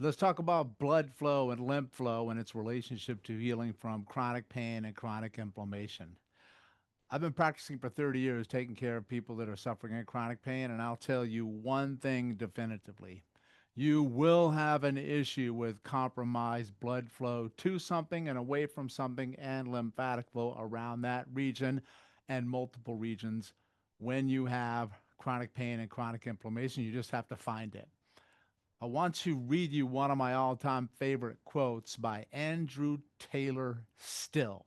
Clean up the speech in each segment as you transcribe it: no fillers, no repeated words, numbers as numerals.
Let's talk about blood flow and lymph flow and its relationship to healing from chronic pain and chronic inflammation. I've been practicing for 30 years taking care of people that are suffering in chronic pain, and I'll tell you one thing definitively. You will have an issue with compromised blood flow to something and away from something and lymphatic flow around that region and multiple regions when you have chronic pain and chronic inflammation. You just have to find it. I want to read you one of my all time favorite quotes by Andrew Taylor Still.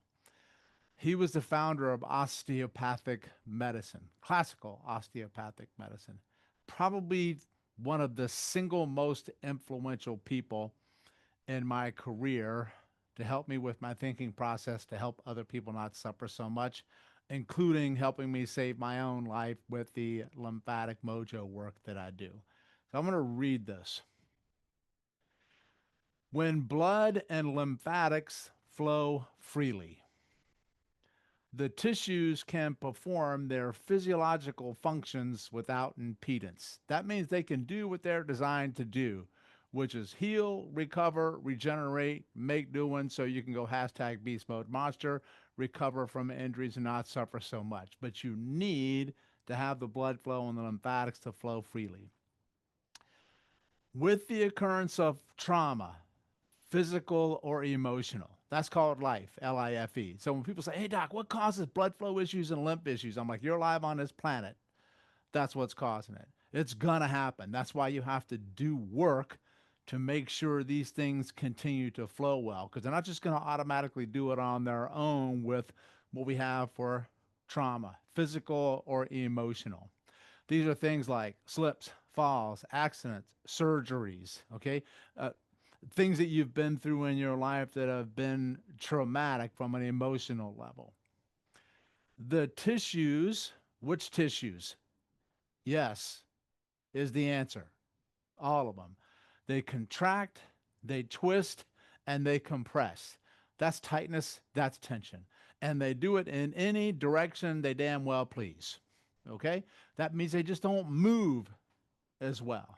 He was the founder of osteopathic medicine, classical osteopathic medicine. Probably one of the single most influential people in my career to help me with my thinking process to help other people not suffer so much, including helping me save my own life with the lymphatic mojo work that I do. So I'm going to read this. When blood and lymphatics flow freely, the tissues can perform their physiological functions without impedance. That means they can do what they're designed to do, which is heal, recover, regenerate, make new ones so you can go hashtag beast mode monster, recover from injuries and not suffer so much. But you need to have the blood flow and the lymphatics to flow freely. With the occurrence of trauma, physical or emotional. That's called life, Life. So when people say, hey, doc, what causes blood flow issues and lymph issues? I'm like, you're alive on this planet. That's what's causing it. It's going to happen. That's why you have to do work to make sure these things continue to flow well, because they're not just going to automatically do it on their own with what we have for trauma, physical or emotional. These are things like slips, falls, accidents, surgeries, okay? Things that you've been through in your life that have been traumatic from an emotional level. The tissues, which tissues? Yes, is the answer. All of them. They contract, they twist, and they compress. That's tightness, that's tension. And they do it in any direction they damn well please. Okay? That means they just don't move as well.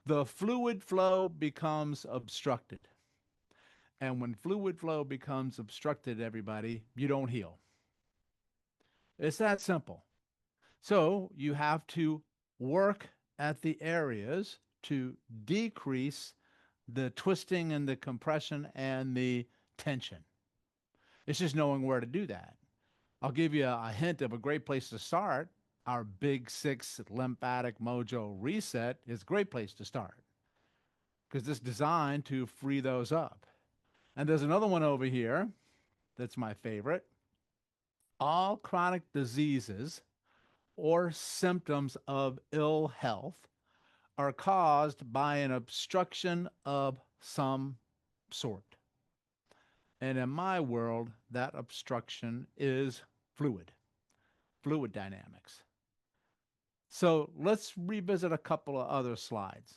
The fluid flow becomes obstructed. And when fluid flow becomes obstructed, everybody, you don't heal. It's that simple. So you have to work at the areas to decrease the twisting and the compression and the tension. It's just knowing where to do that. I'll give you a hint of a great place to start. Our Big Six Lymphatic Mojo Reset is a great place to start because it's designed to free those up. And there's another one over here that's my favorite. All chronic diseases or symptoms of ill health are caused by an obstruction of some sort. And in my world, that obstruction is fluid, fluid dynamics. So let's revisit a couple of other slides.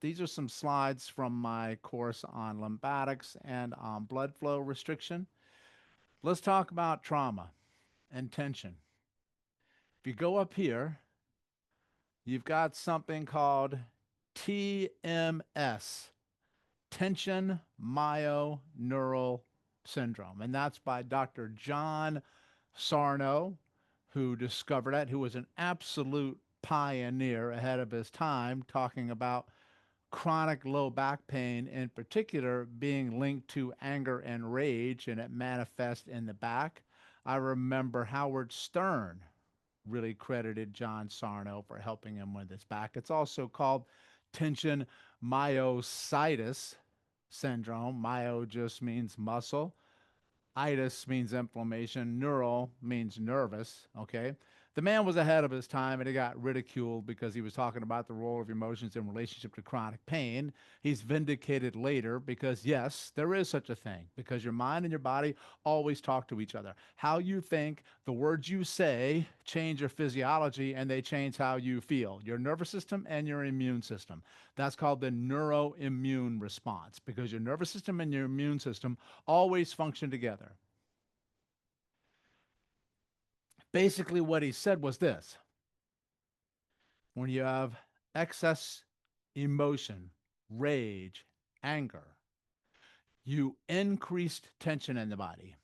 These are some slides from my course on lymphatics and on blood flow restriction. Let's talk about trauma and tension. If you go up here, you've got something called TMS, tension myoneural syndrome. And that's by Dr. John Sarno, who discovered it, who was an absolute pioneer ahead of his time, talking about chronic low back pain in particular being linked to anger and rage, and it manifests in the back. I remember Howard Stern really credited John Sarno for helping him with his back. It's also called tension myositis syndrome. Myo just means muscle. Itis means inflammation. Neural means nervous. Okay. The man was ahead of his time and he got ridiculed because he was talking about the role of emotions in relationship to chronic pain. He's vindicated later because, yes, there is such a thing because your mind and your body always talk to each other. How you think, the words you say change your physiology and they change how you feel, your nervous system and your immune system. That's called the neuroimmune response because your nervous system and your immune system always function together. Basically, what he said was this: when you have excess emotion, rage, anger, you increased tension in the body.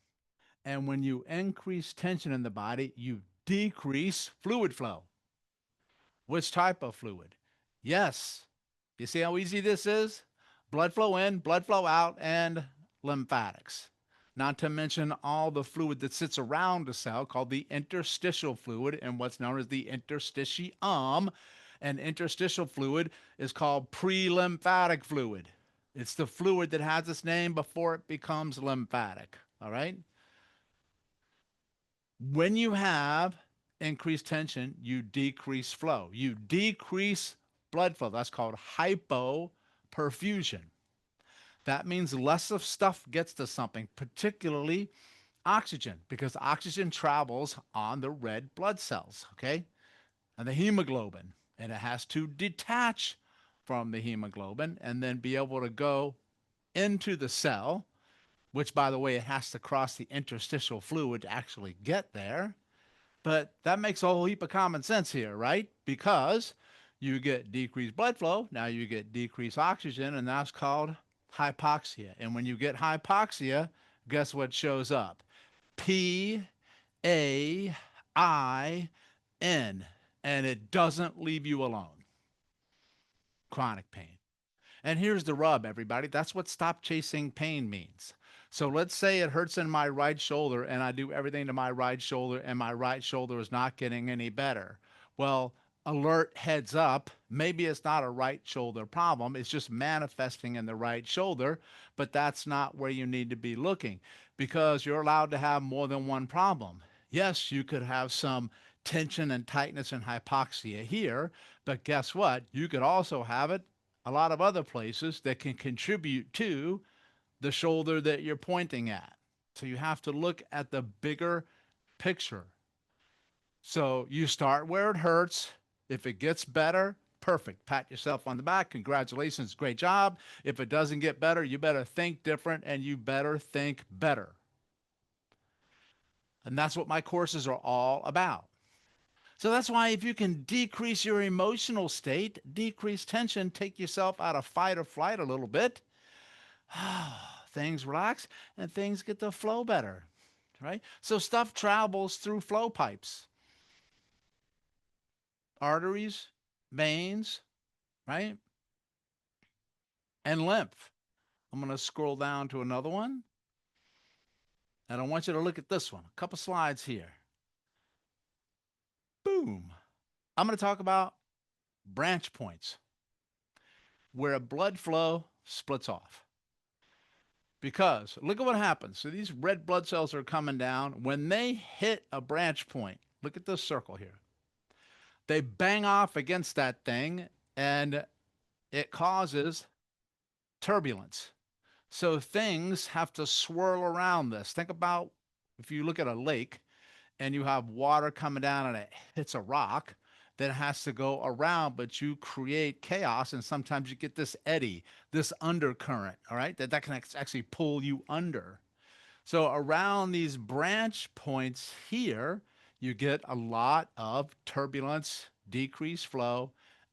And when you increase tension in the body, you decrease fluid flow. Which type of fluid? Yes. You see how easy this is? Blood flow in, blood flow out, and lymphatics. Not to mention all the fluid that sits around the cell called the interstitial fluid and what's known as the interstitium. And interstitial fluid is called pre-lymphatic fluid. It's the fluid that has its name before it becomes lymphatic. All right? When you have increased tension, you decrease flow. You decrease blood flow. That's called hypoperfusion. That means less of stuff gets to something, particularly oxygen, because oxygen travels on the red blood cells, okay? And the hemoglobin. And it has to detach from the hemoglobin and then be able to go into the cell, which, by the way, it has to cross the interstitial fluid to actually get there. But that makes a whole heap of common sense here, right? Because you get decreased blood flow, now you get decreased oxygen, and that's called hypoxia. And when you get hypoxia, guess what shows up? PAIN. And it doesn't leave you alone. Chronic pain. And here's the rub, everybody. That's what stop chasing pain means. So let's say it hurts in my right shoulder and I do everything to my right shoulder and my right shoulder is not getting any better. Well, alert, heads up. Maybe it's not a right shoulder problem. It's just manifesting in the right shoulder, but that's not where you need to be looking because you're allowed to have more than one problem. Yes, you could have some tension and tightness and hypoxia here, but guess what? You could also have it a lot of other places that can contribute to the shoulder that you're pointing at. So you have to look at the bigger picture. So you start where it hurts. If it gets better, perfect. Pat yourself on the back. Congratulations. Great job. If it doesn't get better, you better think different and you better think better. And that's what my courses are all about. So that's why if you can decrease your emotional state, decrease tension, take yourself out of fight or flight a little bit, things relax and things get to flow better, right? So stuff travels through flow pipes, arteries, veins, right? And lymph. I'm going to scroll down to another one. And I want you to look at this one. A couple slides here. Boom. I'm going to talk about branch points where blood flow splits off. Because look at what happens. So these red blood cells are coming down. When they hit a branch point, look at this circle here. They bang off against that thing and it causes turbulence. So things have to swirl around this. Think about if you look at a lake and you have water coming down and it hits a rock, then it has to go around, but you create chaos and sometimes you get this eddy, this undercurrent, all right, that can actually pull you under. So around these branch points here, you get a lot of turbulence, decreased flow,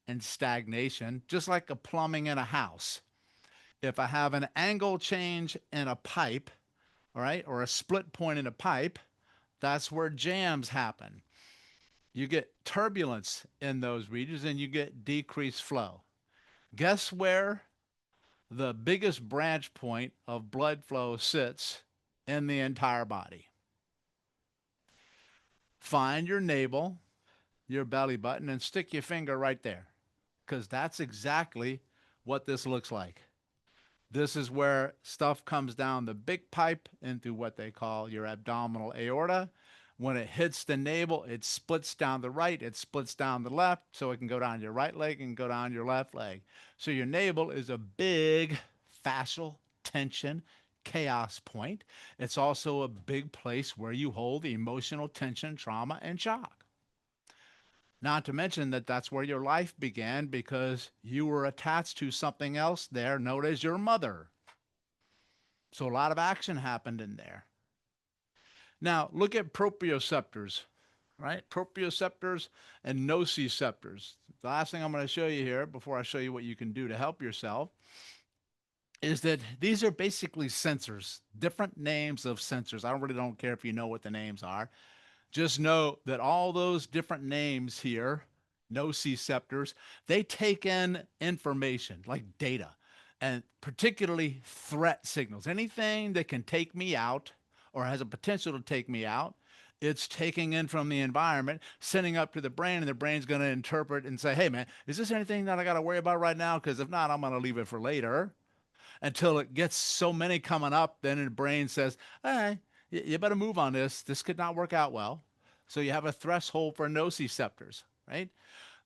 and stagnation, just like a plumbing in a house. If I have an angle change in a pipe, all right, or a split point in a pipe, that's where jams happen. You get turbulence in those regions and you get decreased flow. Guess where the biggest branch point of blood flow sits in the entire body? Find your navel, your belly button, and stick your finger right there because that's exactly what this looks like. This is where stuff comes down the big pipe into what they call your abdominal aorta. When it hits the navel, it splits down the right, it splits down the left, so it can go down your right leg and go down your left leg. So your navel is a big fascial tension chaos point. It's also a big place where you hold emotional tension, trauma, and shock. Not to mention that that's where your life began because you were attached to something else there known as your mother. So a lot of action happened in there. Now, look at proprioceptors, right? Proprioceptors and nociceptors. The last thing I'm going to show you here before I show you what you can do to help yourself is that these are basically sensors, different names of sensors. I really don't care if you know what the names are. Just know that all those different names here, nociceptors, they take in information like data and particularly threat signals. Anything that can take me out or has a potential to take me out, it's taking in from the environment, sending up to the brain, and the brain's going to interpret and say, hey, man, is this anything that I got to worry about right now? Because if not, I'm going to leave it for later until it gets so many coming up. Then the brain says, hey, you better move on this. This could not work out well. So you have a threshold for nociceptors, right?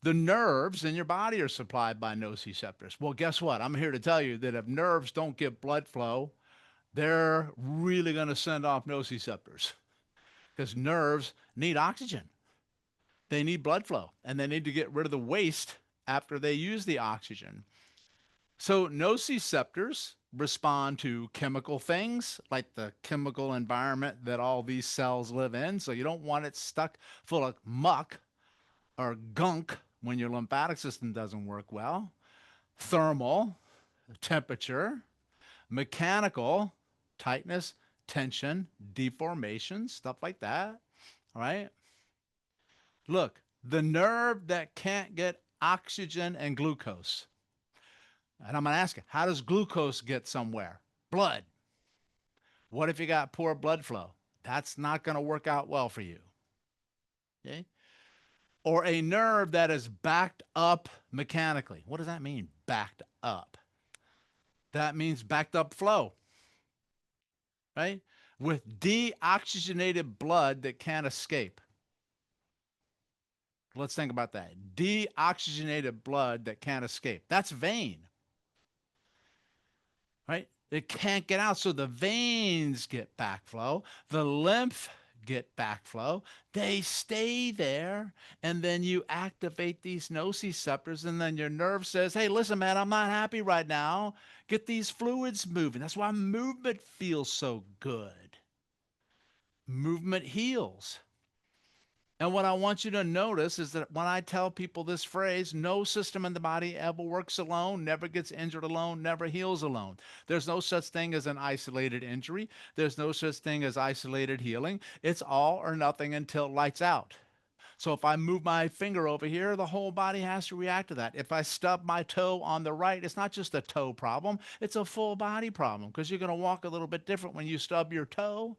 The nerves in your body are supplied by nociceptors. Well, guess what? I'm here to tell you that if nerves don't get blood flow, they're really going to send off nociceptors because nerves need oxygen. They need blood flow and they need to get rid of the waste after they use the oxygen. So nociceptors respond to chemical things like the chemical environment that all these cells live in. So you don't want it stuck full of muck or gunk when your lymphatic system doesn't work well. Thermal, temperature, mechanical, tightness, tension, deformation, stuff like that. All right. Look, the nerve that can't get oxygen and glucose. And I'm going to ask you, how does glucose get somewhere? Blood. What if you got poor blood flow? That's not going to work out well for you. Okay? Or a nerve that is backed up mechanically. What does that mean? Backed up. That means backed up flow, right? With deoxygenated blood that can't escape. Let's think about that. Deoxygenated blood that can't escape. That's vein, right? It can't get out. So the veins get backflow, the lymph get backflow. They stay there, and then you activate these nociceptors, and then your nerve says, hey, listen, man, I'm not happy right now. Get these fluids moving. That's why movement feels so good. Movement heals. And what I want you to notice is that when I tell people this phrase, no system in the body ever works alone, never gets injured alone, never heals alone. There's no such thing as an isolated injury. There's no such thing as isolated healing. It's all or nothing until lights out. So if I move my finger over here, the whole body has to react to that. If I stub my toe on the right, it's not just a toe problem, it's a full body problem because you're going to walk a little bit different when you stub your toe,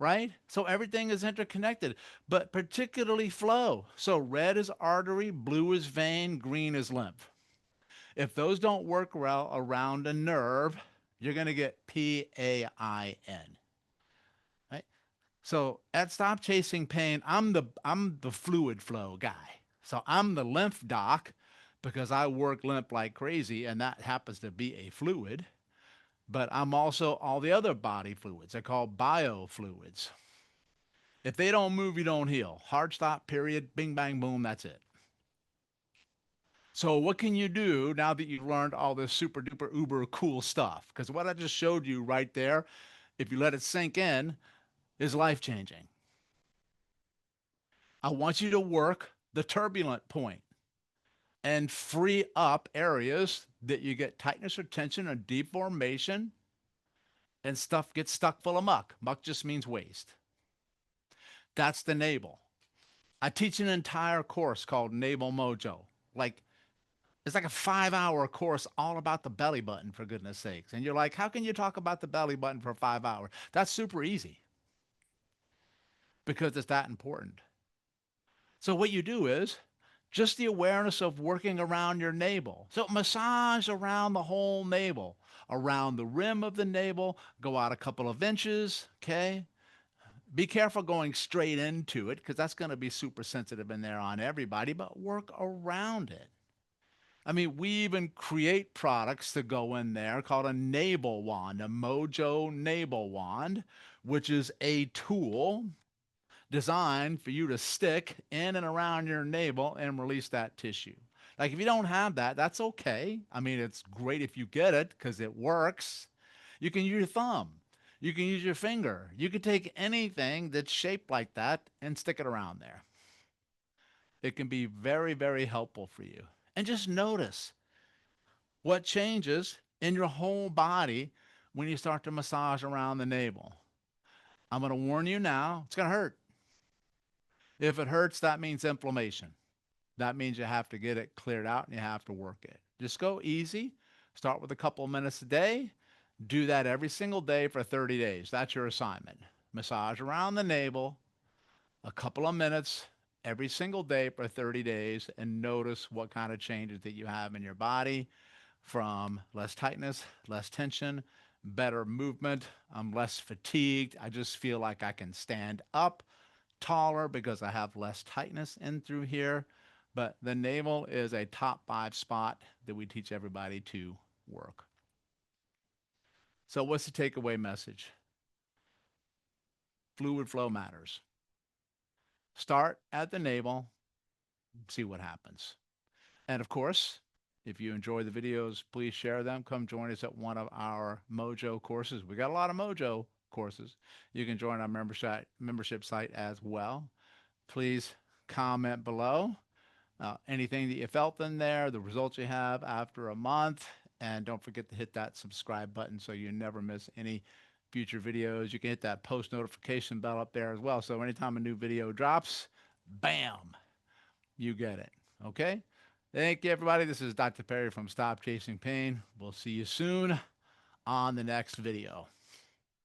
right? So everything is interconnected, but particularly flow. So red is artery, blue is vein, green is lymph. If those don't work well around a nerve, you're going to get PAIN, right? So at Stop Chasing Pain, I'm the fluid flow guy. So I'm the lymph doc because I work lymph like crazy, and that happens to be a fluid. But I'm also all the other body fluids. They're called biofluids. If they don't move, you don't heal. Hard stop, period. Bing, bang, boom. That's it. So, what can you do now that you've learned all this super duper uber cool stuff? Because what I just showed you right there, if you let it sink in, is life changing. I want you to work the turbulent point and free up areas that you get tightness or tension or deformation and stuff gets stuck full of muck. Muck just means waste. That's the navel. I teach an entire course called Navel Mojo. Like it's like a 5 hour course all about the belly button, for goodness sakes. And you're like, how can you talk about the belly button for 5 hours? That's super easy because it's that important. So what you do is just the awareness of working around your navel. So massage around the whole navel, around the rim of the navel, go out a couple of inches, okay? Be careful going straight into it because that's going to be super sensitive in there on everybody, but work around it. I mean, we even create products to go in there called a navel wand, a Mojo navel wand, which is a tool designed for you to stick in and around your navel and release that tissue. Like if you don't have that, that's okay. I mean, it's great if you get it because it works. You can use your thumb. You can use your finger. You can take anything that's shaped like that and stick it around there. It can be very, very helpful for you. And just notice what changes in your whole body when you start to massage around the navel. I'm going to warn you now, it's going to hurt. If it hurts, that means inflammation. That means you have to get it cleared out and you have to work it. Just go easy. Start with a couple of minutes a day. Do that every single day for 30 days. That's your assignment. Massage around the navel a couple of minutes every single day for 30 days and notice what kind of changes that you have in your body from less tightness, less tension, better movement. I'm less fatigued. I just feel like I can stand up taller because I have less tightness in through here. But the navel is a top 5 spot that we teach everybody to work. So, what's the takeaway message? Fluid flow matters. Start at the navel, see what happens. And of course, if you enjoy the videos, please share them. Come join us at one of our Mojo courses. We got a lot of Mojo courses. You can join our membership site as well. Please comment below anything that you felt in there, the results you have after a month, and don't forget to hit that subscribe button so you never miss any future videos. You can hit that post notification bell up there as well. So anytime a new video drops, bam, you get it. Okay? Thank you, everybody. This is Dr. Perry from Stop Chasing Pain. We'll see you soon on the next video.